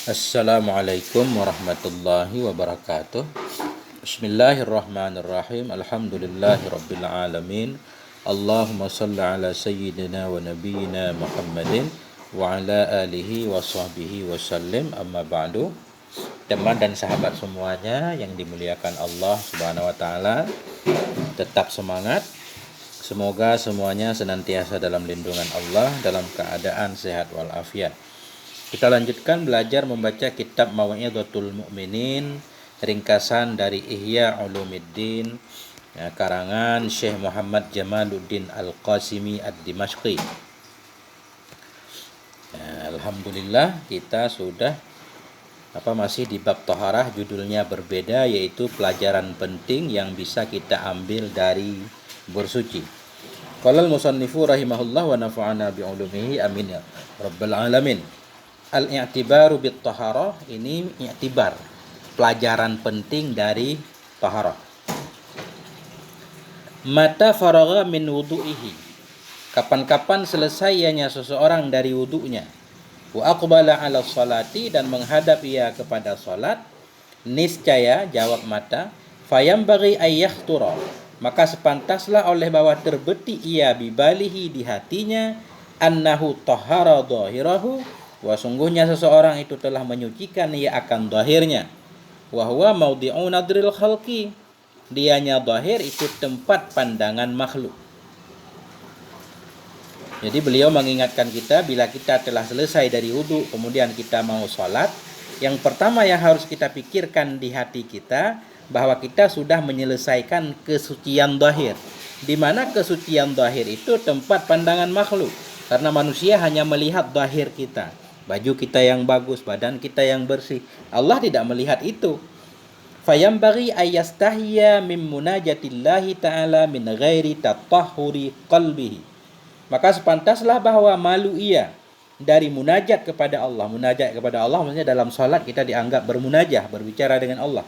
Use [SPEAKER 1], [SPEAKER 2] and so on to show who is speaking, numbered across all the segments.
[SPEAKER 1] Assalamualaikum warahmatullahi wabarakatuh. Bismillahirrahmanirrahim. Alhamdulillahi rabbil alamin. Allahumma salli ala sayyidina wa nabiyyina Muhammadin wa ala alihi wa sahbihi wa sallim. Amma ba'du. Teman dan sahabat semuanya yang dimuliakan Allah Subhanahu wa taala, tetap semangat. Semoga semuanya senantiasa dalam lindungan Allah, dalam keadaan sehat walafiat. Kita lanjutkan belajar membaca kitab Mau'izatul Mu'minin, ringkasan dari Ihya Ulumuddin, karangan Syekh Muhammad Jamaluddin Al-Qasimi Ad-Dimashqi. Alhamdulillah kita sudah masih di bab taharah, judulnya berbeda, yaitu pelajaran penting yang bisa kita ambil dari bersuci. Qala al-musannifu rahimahullah wa nafa'ana bi ulumihi amin ya rabbal alamin. Al-i'tibaru bit taharah, ini i'tibar, pelajaran penting dari taharah. Mata faragha min wudu'ihi, kapan-kapan selesainya seseorang dari wudu'nya, wa aqbala 'ala sholati, dan menghadap ia kepada salat, niscaya, jawab mata, fayambaghi ayyahtura, maka sepantaslah oleh bahwa terbeti ia bibalihi, di hatinya, annahu tahara dhahirahu, wa sungguhnya seseorang itu telah menyucikan ia akan zahirnya, wa huwa maudhi'u nadril khalqi, dianya zahir itu tempat pandangan makhluk. Jadi beliau mengingatkan kita, bila kita telah selesai dari wudu kemudian kita mau sholat, yang pertama yang harus kita pikirkan di hati kita bahwa kita sudah menyelesaikan kesucian zahir, di mana kesucian zahir itu tempat pandangan makhluk, karena manusia hanya melihat zahir kita, baju kita yang bagus, badan kita yang bersih. Allah tidak melihat itu. Fayambaghi ayyastahiya min munajatillahi ta'ala min ghairi tatahhuri qalbihi, maka sepantaslah bahwa malu ia dari munajat kepada Allah. Munajat kepada Allah maksudnya dalam salat kita dianggap bermunajah, berbicara dengan Allah.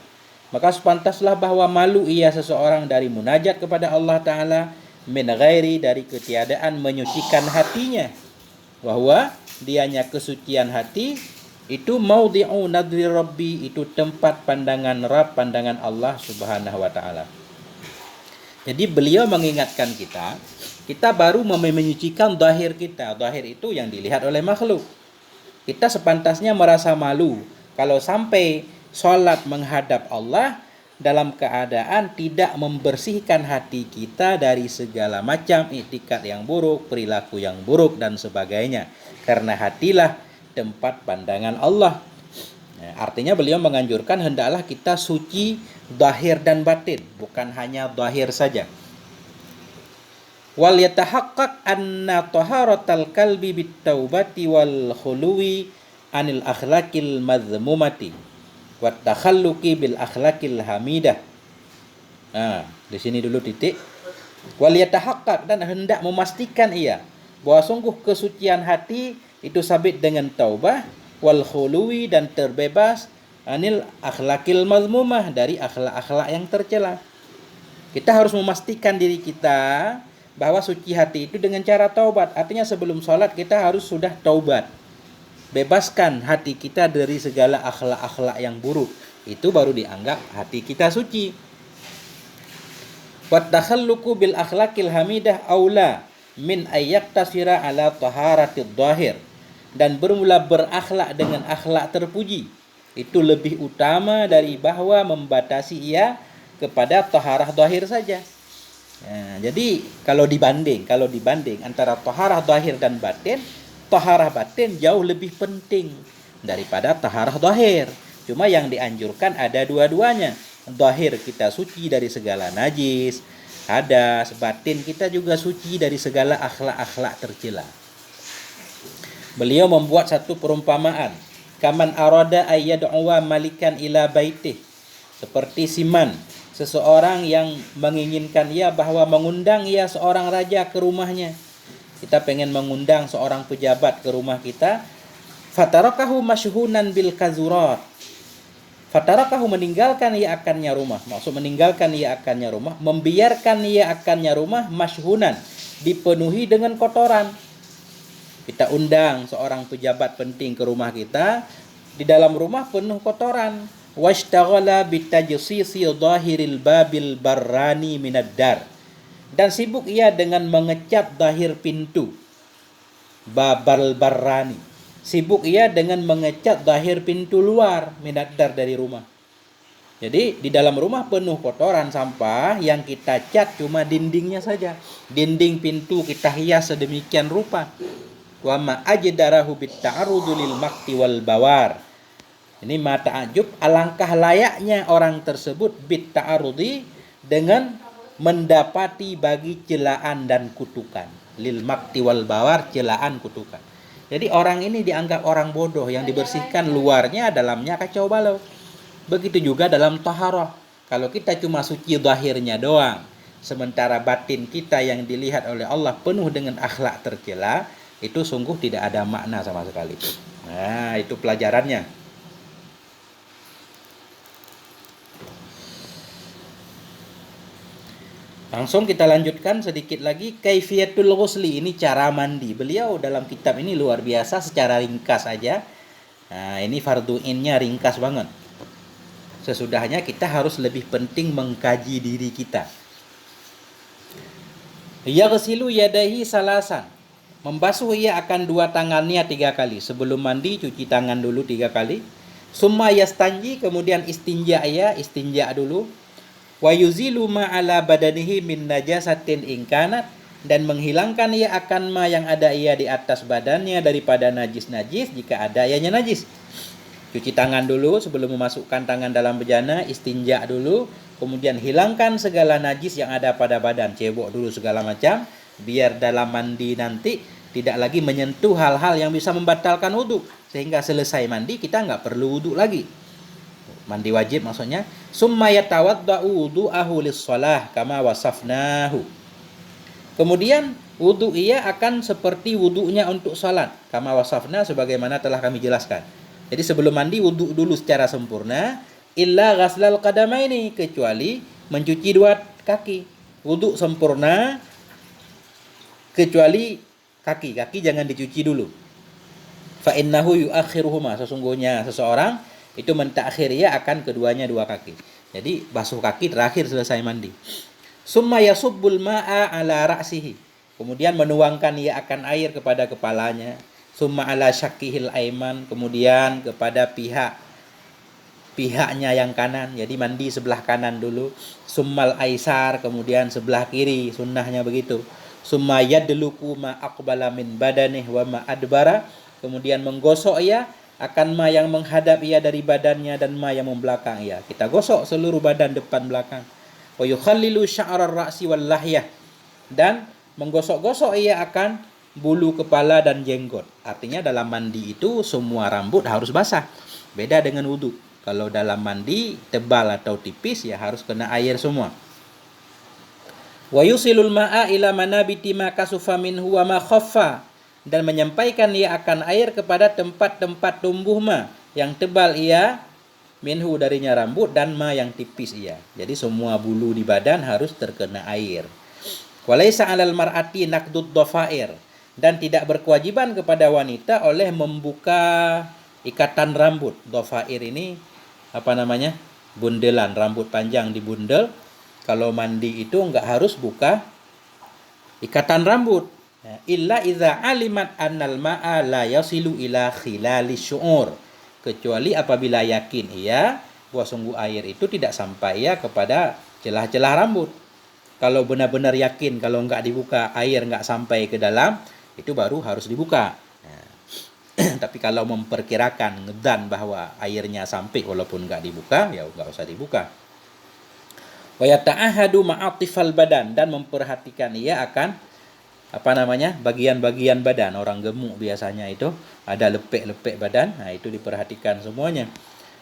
[SPEAKER 1] Maka sepantaslah bahwa malu ia seseorang dari munajat kepada Allah Ta'ala min ghairi, dari ketiadaan menyucikan hatinya, bahwa dianya kesucian hati itu maudhi'u nadri rabbi, itu tempat pandangan Rabb, pandangan Allah Subhanahu wa taala. Jadi beliau mengingatkan kita baru menyucikan zahir kita. Zahir itu yang dilihat oleh makhluk. Kita sepantasnya merasa malu kalau sampai sholat menghadap Allah dalam keadaan tidak membersihkan hati kita dari segala macam i'tikad yang buruk, perilaku yang buruk, dan sebagainya. Karena hatilah tempat pandangan Allah. Artinya beliau menganjurkan hendaklah kita suci zahir dan batin, bukan hanya zahir saja. Wal yatahaqqaq anna taharatal qalbi bit taubati wal khuluwi anil akhlaqil madhmumati wat takhalluqi bil akhlaqil hamidah. Di sini dulu titik. Wal yatahaqqaq, dan hendak memastikan ia bahwa sungguh kesucian hati itu sabit dengan taubah, wal khuluwi, dan terbebas, anil akhlaqil mazmumah, dari akhlak-akhlak yang tercela. Kita harus memastikan diri kita bahwa suci hati itu dengan cara taubat. Artinya sebelum sholat kita harus sudah taubat, bebaskan hati kita dari segala akhlak-akhlak yang buruk. Itu baru dianggap hati kita suci. Wat takhalluqu bil akhlaqil hamidah aula min ayyaktasira ala taharatid zahir, dan bermula berakhlak dengan akhlak terpuji itu lebih utama dari bahwa membatasi ia kepada taharah zahir saja. Jadi kalau dibanding antara taharah zahir dan batin, taharah batin jauh lebih penting daripada taharah zahir. Cuma yang dianjurkan ada dua-duanya. Zahir kita suci dari segala najis, hadas, batin kita juga suci dari segala akhlak-akhlak tercela. Beliau membuat satu perumpamaan, kaman arada ayyad'uwa malikan ila baitih, seperti siman, seseorang yang menginginkan ia bahwa mengundang ia seorang raja ke rumahnya. Kita pengen mengundang seorang pejabat ke rumah kita. Fatarakahu masyhunan bil kazurat, fatarakahu, meninggalkan ia akannya rumah. Maksud meninggalkan ia akannya rumah, membiarkan ia akannya rumah, masyhunan, dipenuhi dengan kotoran. Kita undang seorang pejabat penting ke rumah kita, di dalam rumah penuh kotoran. Washtaghala bitajsisi dhahiril babil barrani minad dar. Dan sibuk ia dengan mengecat zahir pintu babal barrani. Sibuk ia dengan mengecat zahir pintu luar minad dar dari rumah. Jadi di dalam rumah penuh kotoran sampah, yang kita cat cuma dindingnya saja. Dinding pintu kita hias sedemikian rupa. Wa ma ajdarahu bit ta'arrudu lil makti wal bawar. Ini ma ta'ajub, alangkah layaknya orang tersebut bit ta'arrudi, dengan mendapati bagi celaan dan kutukan. Lil makti wal bawar, celaan kutukan. Jadi orang ini dianggap orang bodoh yang dibersihkan luarnya, dalamnya kacau balau. Begitu juga dalam taharah. Kalau kita cuma suci zahirnya doang, sementara batin kita yang dilihat oleh Allah penuh dengan akhlak tercela, itu sungguh tidak ada makna sama sekali. Nah, itu pelajarannya. Langsung kita lanjutkan sedikit lagi. Kaifiyatul ghusli, ini cara mandi. Beliau dalam kitab ini luar biasa, secara ringkas aja. Nah, ini fardu innya ringkas banget. Sesudahnya kita harus lebih penting mengkaji diri kita. Yaghsilu yadayhi salasan. Membasuh ia akan dua tangannya 3 kali. Sebelum mandi cuci tangan dulu 3 kali. Summa yastanji, kemudian istinja ia, istinja dulu. Wa yuzilu ma ala badanihi min najasatin ingkanat, dan menghilangkan ia akan ma yang ada ia di atas badannya daripada najis-najis jika ada ianya najis. Cuci tangan dulu sebelum memasukkan tangan dalam bejana, istinja dulu, kemudian hilangkan segala najis yang ada pada badan, cebok dulu segala macam, biar dalam mandi nanti tidak lagi menyentuh hal-hal yang bisa membatalkan wudhu, sehingga selesai mandi kita nggak perlu wudhu lagi. Mandi wajib maksudnya. Summa yatawadda'u wudu'ahu lis-shalah kama wasafnahu. Kemudian wudhu ia akan seperti wudhunya untuk salat, kama wasafna, sebagaimana telah kami jelaskan. Jadi sebelum mandi wudhu dulu secara sempurna, illa ghaslal qadamaini, kecuali mencuci 2 kaki. Wudhu sempurna kecuali kaki. Kaki jangan dicuci dulu. Fa innahu yuakhiruhuma, sesungguhnya seseorang itu mentakhir ia akan keduanya 2 kaki. Jadi basuh kaki terakhir selesai mandi. Summa yasubbul ma'a ala ra'sihi, kemudian menuangkan ia akan air kepada kepalanya. Summa ala syakihil aiman, kemudian kepada pihaknya yang kanan, jadi mandi sebelah kanan dulu. Summal aisar, kemudian sebelah kiri, sunnahnya begitu. Summa yadluku ma aqbala min badanih wa ma adbara, kemudian menggosok ia akan ma yang menghadap ia dari badannya dan ma yang membelakang ia. Kita gosok seluruh badan depan belakang. Wa yukhallilu sya'rar ra'si wal lahyah, dan menggosok-gosok ia akan bulu kepala dan jenggot. Artinya dalam mandi itu semua rambut harus basah. Beda dengan wudhu. Kalau dalam mandi tebal atau tipis ya harus kena air semua. Wa yusilul ma'a ila manabiti ma kasufa minhu wa ma khaffa, dan menyampaikan ia akan air kepada tempat-tempat tumbuh ma yang tebal ia, minhu darinya rambut, dan ma yang tipis ia. Jadi semua bulu di badan harus terkena air. Walaysa 'alal mar'ati naqdud dhafair, dan tidak berkewajiban kepada wanita oleh membuka ikatan rambut. Dhafair ini apa namanya? Bundelan rambut panjang dibundel. Kalau mandi itu enggak harus buka ikatan rambut. Illa idza alimat annal ma'a la yasilu ila khilali syu'ur, kecuali apabila yakin ia bahwa sungguh air itu tidak sampai ya kepada celah-celah rambut. Kalau benar-benar yakin kalau enggak dibuka air enggak sampai ke dalam, itu baru harus dibuka. Nah, tapi kalau memperkirakan ngedan bahwa airnya sampai walaupun enggak dibuka, ya enggak usah dibuka. Wa yata'ahadu ma'atifal badan, dan memperhatikan ia akan apa namanya? Bagian-bagian badan. Orang gemuk biasanya itu ada lepek-lepek badan. Nah, itu diperhatikan semuanya.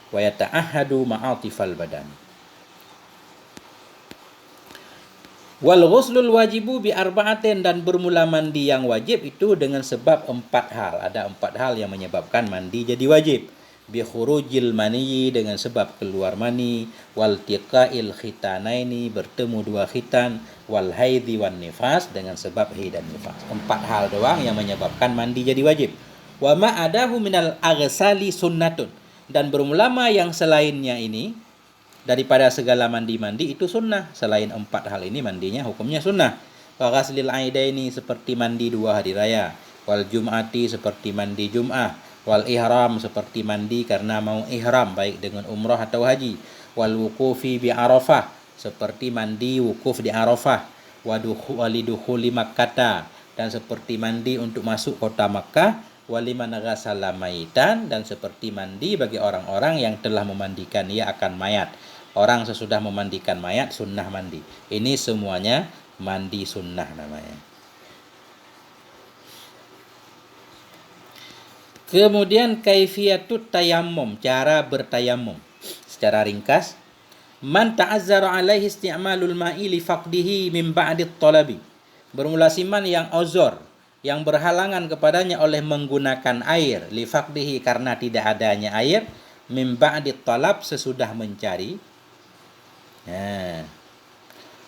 [SPEAKER 1] Wa yata'ahadu ma'atifal badan. Wal ghuslul wajibu bi arba'atin, dan bermula mandi yang wajib itu dengan sebab 4 hal. Ada 4 hal yang menyebabkan mandi jadi wajib. Bi khurujil mani, dengan sebab keluar mani, wal tiqail khitanaini, bertemu 2 khitan, wal haidhi wan nifas, dengan sebab haid dan nifas. 4 hal doang yang menyebabkan mandi jadi wajib. Wa ma adahu minal aghsali sunnatun, Dan berulama yang selainnya ini daripada segala mandi-mandi itu sunnah. Selain 4 hal ini mandinya hukumnya sunnah. Ghaslil aidaini seperti mandi 2 hari raya, wal jum'ati seperti mandi Jum'ah, wal ihram seperti mandi karena mau ihram baik dengan umrah atau haji, wal wuqufi bi Arafah seperti mandi wukuf di Arafah, walidukhuli Makkata dan seperti mandi untuk masuk kota Makkah, waliman ghasala maitan dan seperti mandi bagi orang-orang yang telah memandikan ia akan mayat. Orang sesudah memandikan mayat sunnah mandi. Ini semuanya mandi sunnah namanya. Kemudian kaifiyatut tayammum, cara bertayamum. Secara ringkas, man ta'azzara alaihi isti'malul ma'i li faqdihi min ba'di talabi. Bermula siman yang ozor, yang berhalangan kepadanya oleh menggunakan air li faqdihi karena tidak adanya air, min ba'di talab sesudah mencari.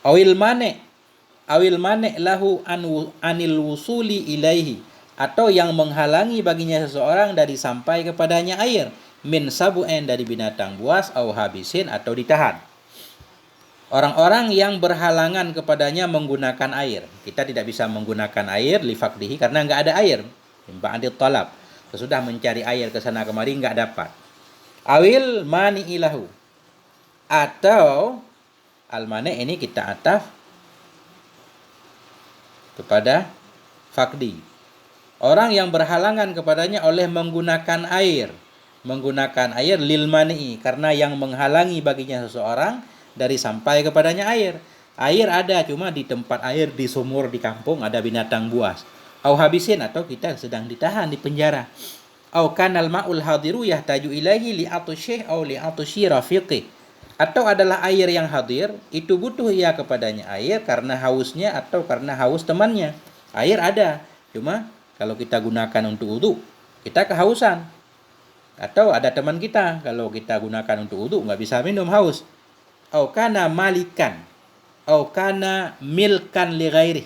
[SPEAKER 1] Awil mane lahu anil wusuli ilaihi, atau yang menghalangi baginya seseorang dari sampai kepadanya air, min sabu'en dari binatang buas, au habisin atau ditahan. Orang-orang yang berhalangan kepadanya menggunakan air. Kita tidak bisa menggunakan air li faqdihi karena enggak ada air. Min ba'di talab, sesudah mencari air ke sana kemari enggak dapat. Awil mani ilahu, atau al-mani ini kita ataf kepada faqdi. Orang yang berhalangan kepadanya oleh menggunakan air. Menggunakan air lil mani, karena yang menghalangi baginya seseorang dari sampai kepadanya air. Air ada, cuma di tempat air di sumur di kampung ada binatang buas. Au habisin, atau kita sedang ditahan di penjara. Au kanal ma'ul hadiru yahtaju ilaihi li'atusyih au li'atushi rafiqih. Atau adalah air yang hadir, itu butuh ia kepadanya air karena hausnya atau karena haus temannya. Air ada, cuma kalau kita gunakan untuk wudu, kita kehausan. Atau ada teman kita, kalau kita gunakan untuk wudu nggak bisa minum, haus. Au kana malikan, au kana milkan li ghairi,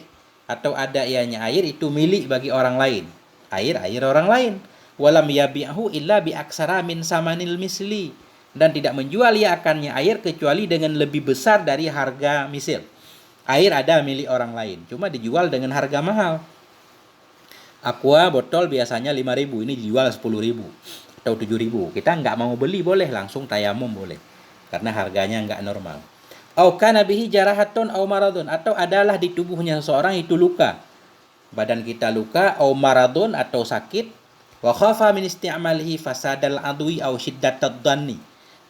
[SPEAKER 1] atau ada ianya air itu milik bagi orang lain. Air orang lain. Walam yabi'hu illa bi aksara min samanil misli, dan tidak menjual ia akannya air kecuali dengan lebih besar dari harga misil. Air ada milik orang lain, cuma dijual dengan harga mahal. Aqua botol biasanya 5.000, ini dijual 10.000 atau 7.000. Kita nggak mau beli boleh, langsung tayamum boleh, karena harganya nggak normal. Au kana bihi jarahatun au maradun, atau adalah di tubuhnya seseorang itu luka, badan kita luka, au maradun atau sakit, wa khafa min isti'malihi fasadal adwi au shiddatad dhanni,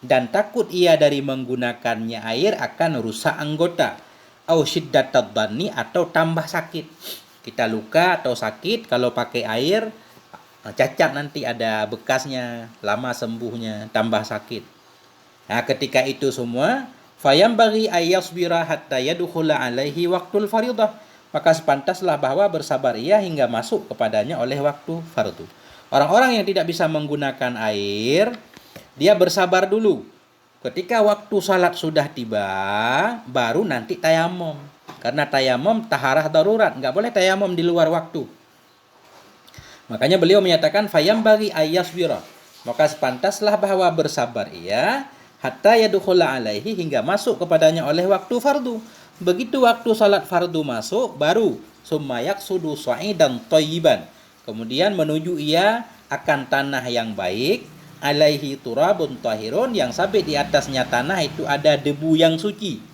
[SPEAKER 1] dan takut ia dari menggunakannya air akan rusak anggota, au shiddatad dhanni atau tambah sakit. Kita luka atau sakit, kalau pakai air cacat, nanti ada bekasnya, lama sembuhnya, tambah sakit. Nah, ketika itu semua, fayambaghi ayyasbira hatta yadkhula alaihi waqtul faridah, maka sepantaslah bahwa bersabar ia hingga masuk kepadanya oleh waktu fardu. Orang-orang yang tidak bisa menggunakan air, dia bersabar dulu. Ketika waktu salat sudah tiba, baru nanti tayamum. Karena tayamum taharah darurat, nggak boleh tayamum di luar waktu. Makanya beliau menyatakan fayambaghi ayyasbira, maka sepantaslah bahwa bersabar ia hatta yadkhula alaihi, hingga masuk kepadanya oleh waktu fardu. Begitu waktu salat fardu masuk, baru summa yaqsudu sa'idan thayyiban, kemudian menuju ia akan tanah yang baik, alaihi turabun tahirun, yang sampai di atasnya tanah itu ada debu yang suci.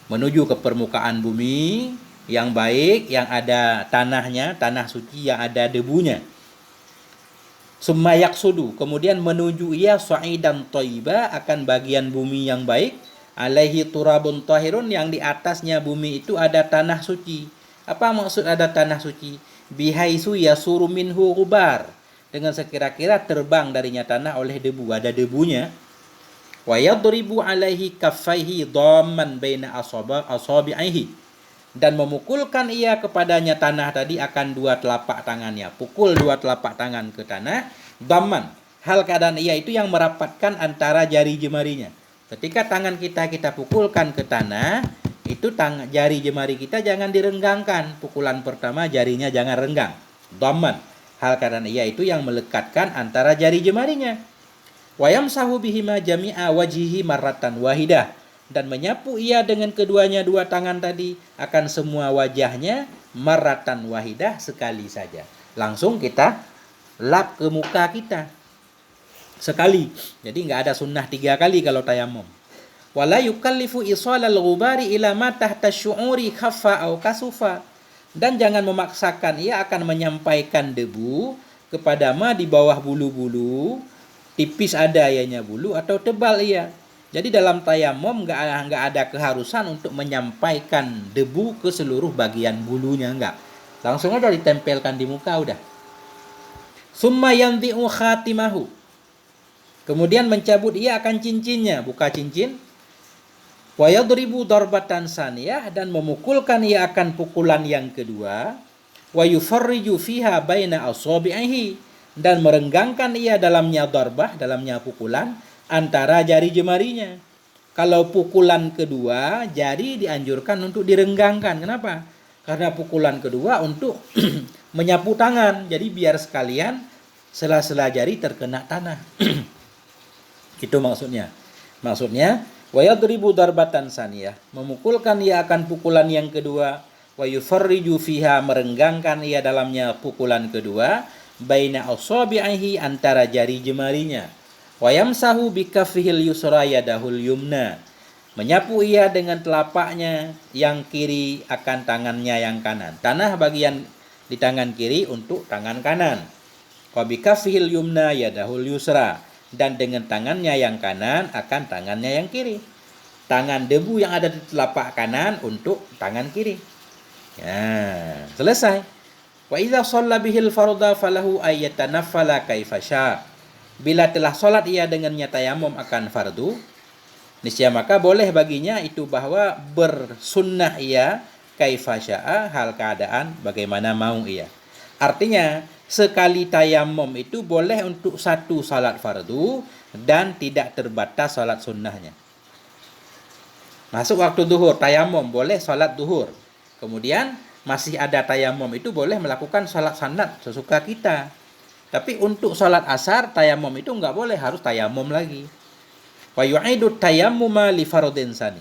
[SPEAKER 1] Menuju ke permukaan bumi yang baik, yang ada tanahnya, tanah suci yang ada debunya. Summa yaqsudu, kemudian menuju ia sa'idan thayyiba, akan bagian bumi yang baik, alaihi turabun tahirun, yang di atasnya bumi itu ada tanah suci. Apa maksud ada tanah suci? Bihaisu yasuru minhu ghubar, dengan sekira-kira terbang darinya tanah oleh debu, ada debunya. Wa yadribu alaihi kaffaihi dhamman baina asabi'ihi, dan memukulkan ia kepadanya tanah tadi akan dua telapak tangannya. Pukul dua telapak tangan ke tanah, dhamman, hal keadaan ia itu yang merapatkan antara jari jemarinya. Ketika tangan kita pukulkan ke tanah, itu jari jemari kita jangan direnggangkan. Pukulan pertama jarinya jangan renggang, dhamman. Hal keadaan ia itu yang melekatkan antara jari jemarinya. Wa yamsahu bihima jami'a wajhihi marratan wahidah, dan menyapu ia dengan keduanya dua tangan tadi akan semua wajahnya marratan wahidah, sekali saja. Langsung kita lap ke muka kita sekali. Jadi nggak ada sunnah 3 kali kalau tayamum. Wala yukallifu isalal ghubari ila ma tahta syu'uri khaffa au kasufa, dan jangan memaksakan ia akan menyampaikan debu kepada ma di bawah bulu-bulu, tipis ada ianya bulu atau tebal ia. Jadi dalam tayamum nggak ada keharusan untuk menyampaikan debu ke seluruh bagian bulunya, enggak. Langsung aja ditempelkan di muka udah. Summa yanzi'u khatimahu, kemudian mencabut ia akan cincinnya, buka cincin. Wa yadribu darbatan saniyah, dan memukulkan ia akan pukulan yang kedua. Wa yufarriju fiha baina asabi'ihi, dan merenggangkan ia dalamnya darbah, dalamnya pukulan, antara jari jemarinya. Kalau pukulan kedua, jari dianjurkan untuk direnggangkan. Kenapa? Karena pukulan kedua untuk menyapu tangan. Jadi biar sekalian sela-sela jari terkena tanah. Itu maksudnya. Wa yadribu darbatan saniyah, memukulkan ia akan pukulan yang kedua. Wa yufarriju fiha, merenggangkan ia dalamnya pukulan kedua. Baina asabi'ihi, antara jari jemarinya. Wa yamsahu bikaffihil yusra yadahul yumna, menyapu ia dengan telapaknya yang kiri akan tangannya yang kanan. Tanah bagian di tangan kiri untuk tangan kanan. Wa bikaffihil yumna yadahul yusra, dan dengan tangannya yang kanan akan tangannya yang kiri. Tangan debu yang ada di telapak kanan untuk tangan kiri. Ya, selesai. Wa idza shalla bihil fardha falahu ayyatanaffala kaifa syaa. Bila telah sholat ia dengannya tayamum akan fardu, niscaya maka boleh baginya itu bahwa bersunnah ia kaifa syaa, hal keadaan bagaimana mau ia. Artinya sekali tayamum itu boleh untuk satu salat fardu dan tidak terbatas salat sunnahnya. Masuk waktu duhur, tayamum boleh salat duhur. Kemudian masih ada tayamum itu boleh melakukan salat sunat sesuka kita. Tapi untuk salat asar tayamum itu enggak boleh, harus tayamum lagi. Wa yu'idu tayammuma li fardhin sani,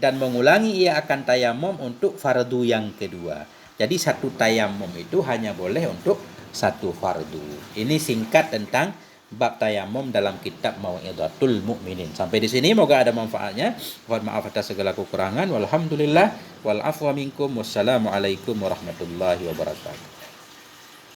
[SPEAKER 1] dan mengulangi ia akan tayamum untuk fardu yang kedua. Jadi satu tayamum itu hanya boleh untuk satu fardu. Ini singkat tentang bab tayamum dalam kitab Mau'izatul Mukminin. Sampai di sini moga ada manfaatnya. Mohon maaf atas segala kekurangan. Walhamdulillah wal afwa minkum. Wassalamualaikum warahmatullahi wabarakatuh.